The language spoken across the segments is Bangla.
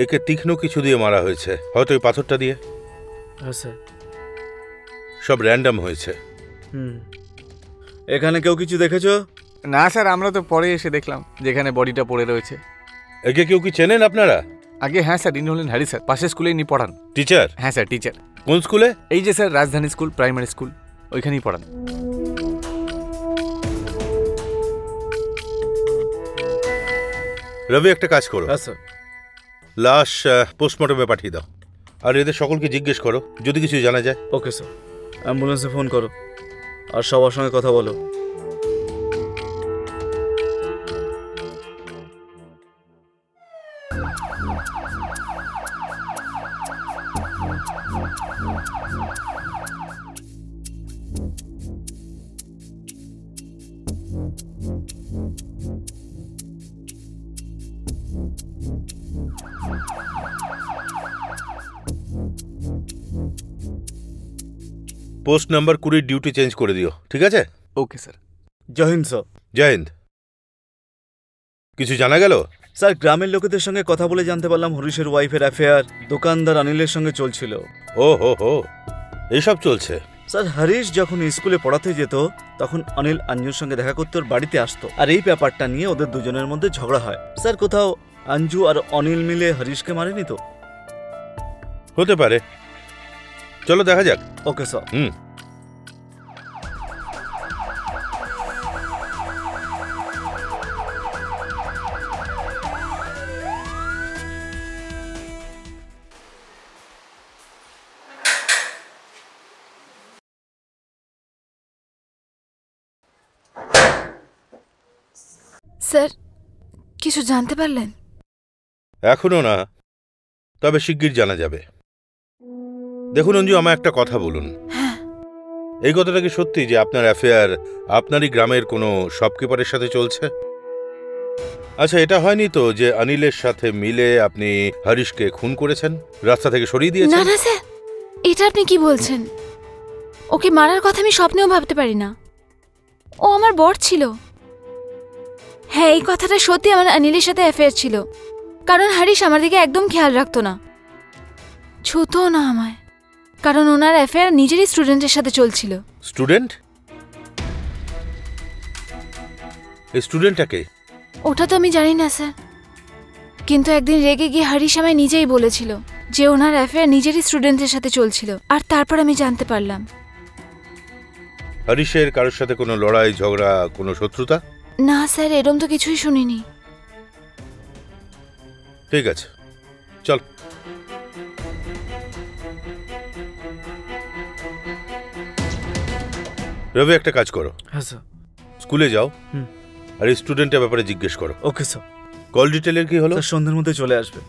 একে তীক্ষ্ণ কিছু দিয়ে মারা হয়েছে, হয়তো ওই পাথরটা দিয়ে। হ্যাঁ স্যার। সব র্যান্ডম হয়েছে। এখানে কেউ কিছু দেখেছো? না স্যার, আমরা তো পরে এসে দেখলাম যেখানে বডিটা পড়ে রয়েছে। একে কেউ কি চেনেন আপনারা? আগে হ্যাঁ স্যার, ইনি হলেন হ্যারি স্যার, পাশের স্কুলে ইনি পড়ান। টিচার? হ্যাঁ স্যার টিচার। কোন স্কুলে? এই যে স্যার রাজধানী স্কুল, প্রাইমারি স্কুল, ওইখানেই পড়ান। রবি একটা কাজ করো, হ্যাঁ স্যার। লাশ পোস্টমর্টমে পাঠিয়ে দাও, আর এদের সকলকে জিজ্ঞেস করো যদি কিছু জানা যায়। Okay sir. অ্যাম্বুলেন্সে ফোন করো আর সবার সঙ্গে কথা বলো। পোস্ট নাম্বার 20 ডিউটি চেঞ্জ করে দিও, ঠিক আছে? Okay sir. Jai Hind sir. Jai Hind. কিছু জানা গেল? স্যার, গ্রামের লোকেদের সঙ্গে কথা বলে জানতে পারলাম হরিশের ওয়াইফের অ্যাফেয়ার দোকানদার অনিলের সঙ্গে চলছিল। ও হো হো, এইসব চলছে? স্যার, হরিশ যখন স্কুলে পড়াতে যেত তখন অনিল অঞ্জুর সঙ্গে দেখা করতে ওর বাড়িতে আসতো, আর এই ব্যাপারটা নিয়ে ওদের দুজনের মধ্যে ঝগড়া হয়। স্যার, কোথাও অঞ্জু আর অনিল মিলে হরিশকে মারেনি তো? হতে পারে, চলো দেখা যাক। Okay sir. স্যার, কিছু জানতে পারলেন? এখনো না, তবে শিগগির জানা যাবে। দেখুন অঞ্জু, আমায় একটা কথা বলুন। এই কথাটা কি সত্যি যে আপনার অ্যাফেয়ার আপনারই গ্রামের কোনো শপকিপারের সাথে চলছে? আচ্ছা, এটা হয়নি তো যে অনিলের সাথে মিলে আপনি হরিশকে খুন করেছেন, রাস্তা থেকে সরিয়ে দিয়েছেন? না না স্যার, এটা আপনি কি বলছেন? ওকে মারার কথা আমি স্বপ্নেও ভাবতে পারি না। ও আমার বর ছিল। হ্যাঁ, এই কথাটা সত্যি, আমার অনিলের সাথে অ্যাফেয়ার ছিল, কারণ হরিশ আমার দিকে একদম খেয়াল রাখতো না, ছুতো না আমায়, কারণ ওনার অ্যাফেয়ার নিজেরই স্টুডেন্টের সাথে চলছিল। স্টুডেন্ট? এই স্টুডেন্টটাকে? ওটা তো আমি জানি না স্যার, কিন্তু একদিন রেগে গিয়ে হরিশ আমায় নিজেই বলেছিল যে ওনার অ্যাফেয়ার নিজেরই স্টুডেন্টের সাথে চলছিল, আর তারপর আমি জানতে পারলাম। হরিশের কারোর সাথে কোনো লড়াই ঝগড়া, কোনো শত্রুতা? না স্যার, এরম তো কিছুই শুনিনি। ঠিক আছে, চল। রবি, একটা কাজ করো। হ্যাঁ স্যার। স্কুলে যাও আর এই স্টুডেন্টের ব্যাপারে জিজ্ঞেস করো। Okay sir. কল ডিটেলের কি হলো? স্যার, সন্ধ্যের মধ্যে চলে আসবে।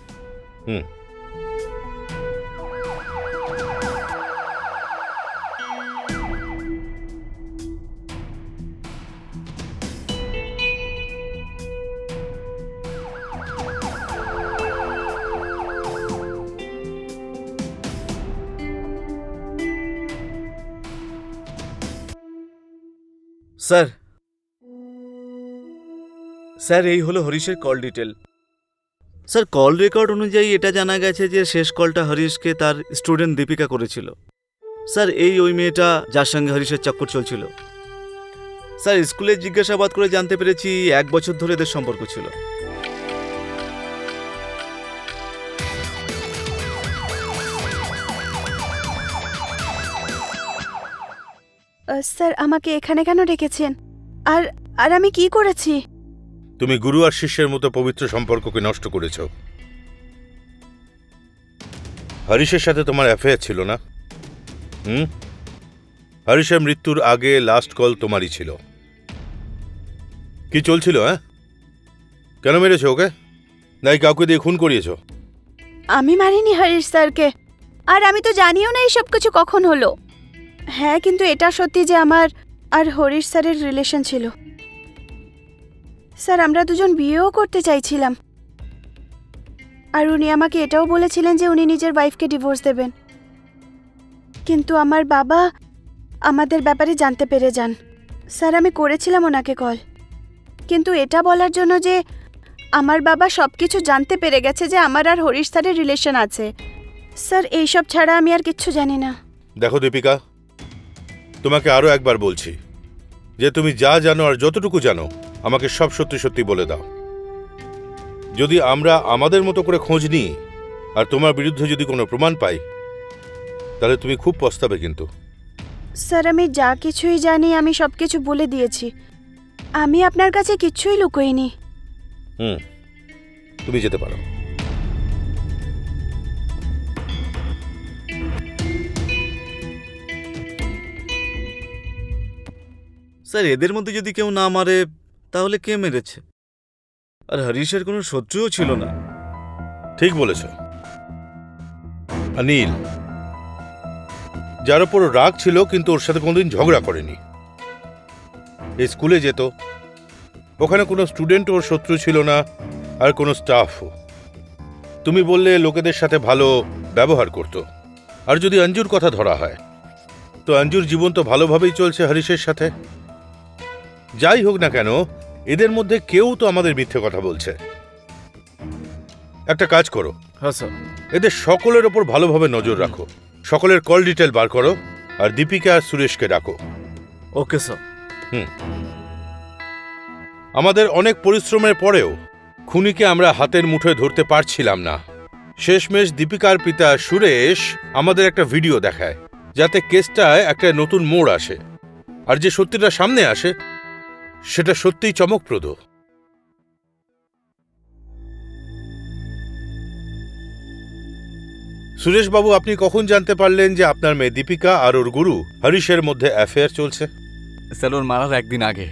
স্যার, স্যার এই হলো হরিশের call detail. Sir, call record অনুযায়ী এটা জানা গেছে যে শেষ কলটা হরিশকে তার স্টুডেন্ট দীপিকা করেছিল। স্যার, ওই মেয়েটা যার সঙ্গে হরিশের চক্কর চলছিল। স্যার, স্কুলে জিজ্ঞাসাবাদ করে জানতে পেরেছি 1 বছর ধরে এদের সম্পর্ক ছিল। স্যার, আমাকে এখানে কেন ডেকেছেন? আর আর আমি কি করেছি? তুমি গুরু আর শিষ্যের মতো পবিত্র সম্পর্ককে নষ্ট করেছ। হরিশের সাথে তোমার অ্যাফেয়ার ছিল না? হরিশের মৃত্যুর আগে লাস্ট কল তোমারই ছিল। কি চলছিল? হ্যাঁ, কেন মেরেছ ওকে? নাই কাউকে দিয়ে খুন করিয়েছ? আমি মারিনি হরিশ স্যারকে, আর আমি তো জানিও না এইসব কিছু কখন হলো। হ্যাঁ, কিন্তু এটা সত্যি যে আমার আর হরিশ স্যারের রিলেশন ছিল। স্যার, আমরা দুজন বিয়েও করতে চাইছিলাম, আর উনি আমাকে এটাও বলেছিলেন যে উনি নিজের ওয়াইফকে ডিভোর্স দেবেন, কিন্তু আমার বাবা আমাদের ব্যাপারে জানতে পেরে যান। স্যার, আমি করেছিলাম ওনাকে কল, কিন্তু এটা বলার জন্য যে আমার বাবা সবকিছু জানতে পেরে গেছে যে আমার আর হরিশ স্যারের রিলেশন আছে। স্যার এইসব ছাড়া আমি আর কিচ্ছু জানি না। দেখো দীপিকা, তোমাকে আরো একবার বলছি যে তুমি যা জানো আর যতটুকু জানো আমাকে সব সত্যি সত্যি বলে দাও। যদি আমরা আমাদের মতো করে খোঁজ নিই আর তোমার বিরুদ্ধে যদি কোনো প্রমাণ পাই তাহলে তুমি খুব পস্তাবে কিন্তু। স্যার আমি যা কিছুই জানি আমি সব কিছু বলে দিয়েছি। আমি আপনার কাছে কিচ্ছুই লুকোইনি। তুমি যেতে পারো। স্যার এদের মধ্যে যদি কেউ না মারে তাহলে কে মেরেছে? আর হরিশের কোনো শত্রুও ছিল না। ঠিক বলেছ। অনিল, যার ওপর রাগ ছিল কিন্তু ওর সাথে কোনোদিন ঝগড়া করেনি। এই স্কুলে যেত, ওখানে কোনো স্টুডেন্ট ওর শত্রু ছিল না আর কোনো স্টাফও। তুমি বললে লোকেদের সাথে ভালো ব্যবহার করত। আর যদি অঞ্জুর কথা ধরা হয় তো অঞ্জুর জীবন তো ভালোভাবেই চলছে হরিশের সাথে। যাই হোক না কেন, এদের মধ্যে কেউ তো আমাদের মিথ্যে কথা বলছে। একটা কাজ করো, হ্যাঁ স্যার। এদের সকলের ওপর ভালোভাবে নজর রাখো, সকলের কল ডিটেল বার করো আর দীপিকা আর সুরেশকে ডাকো। Okay sir. আমাদের অনেক পরিশ্রমের পরেও খুনিকে আমরা হাতের মুঠোয় ধরতে পারছিলাম না। শেষমেশ দীপিকার পিতা সুরেশ আমাদের একটা ভিডিও দেখায় যাতে কেসটায় একটা নতুন মোড় আসে। আর যে সত্যিটা সামনে আসে সেটা সত্যিই চমকপ্রদ। সুরেশবাবু, আপনি কখন জানতে পারলেন যে আপনার মেয়ে দীপিকা আর ওর গুরু হরিশের মধ্যে অ্যাফেয়ার চলছে? স্যার ওর মারার একদিন আগে।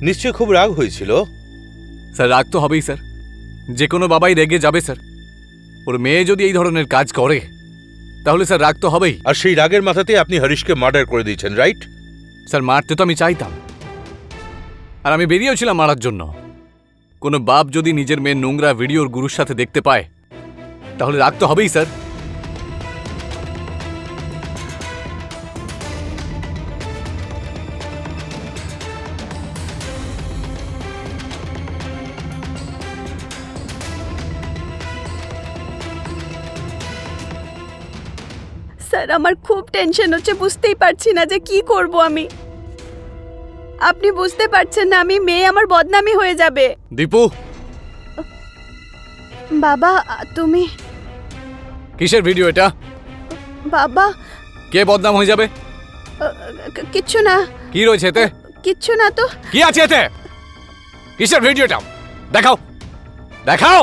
নিশ্চয় খুব রাগ হয়েছিল। স্যার রাগ তো হবেই স্যার, যে কোনো বাবাই রেগে যাবে স্যার। ওর মেয়ে যদি এই ধরনের কাজ করে তাহলে স্যার রাগ তো হবেই। আর সেই রাগের মাথাতেই আপনি হরিশকে মার্ডার করে দিয়েছেন, রাইট? স্যার মারতে তো আমি চাইতাম, আর আমি বেরিয়েছিলাম মারার জন্য। কোনো বাপ যদি নিজের মেয়ের নোংরা ভিডিওর গুরুর সাথে দেখতে পায় তাহলে রাগ তো হবেই স্যার। স্যার আমার খুব টেনশন হচ্ছে, বুঝতেই পারছি না যে কি করব আমি। আপনি বুঝতে পারছেন না, আমি মেয়ে, আমার বদনামি হয়ে যাবে। দীপু, বাবা তুমি। কিসের ভিডিও এটা? বাবা কে বদনাম হয়ে যাবে? কিচ্ছু না। কি রয়েছে এতে? কিচ্ছু না তো। কি আছে এতে? কিসের ভিডিওটা? দেখাও দেখাও,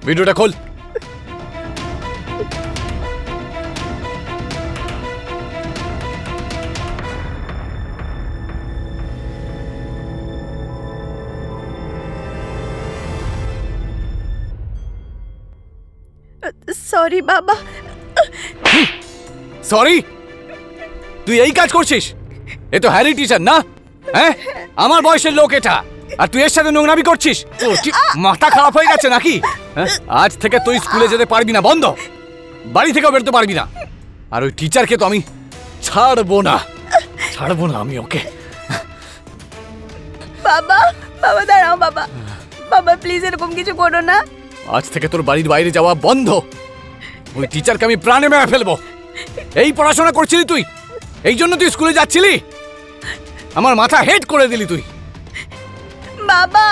ভিডিওটা খোল। সরি বাবা। সরি? তুই এই কাজ করছিস? এ তো হ্যারি টিচার না? হ্যাঁ, আমার বয়সের লোক এটা, আর তুই এর সাথে নোংরামি করছিস? তোর কি মাথা খারাপ হয়ে গেছে নাকি? আজ থেকে তুই স্কুলে যেতে পারবি না, বন্ধ। বাড়ি থেকেও বেরোতে পারবি না। আর ওই টিচারকে তো আমি ছাড়বো না, ছাড়বো না আমি ওকে। বাবা বাবা দাঁড়াও বাবা, বাবা প্লিজ এরকম কিছু করো না। আজ থেকে তোর বাড়ির বাইরে যাওয়া বন্ধ। ওই টিচারকে আমি প্রাণে মেরে ফেলবো। এই পড়াশোনা করছিলি তুই? এই জন্য তুই স্কুলে যাচ্ছিলি? আমার মাথা হেড করে দিলি তুই। বাবা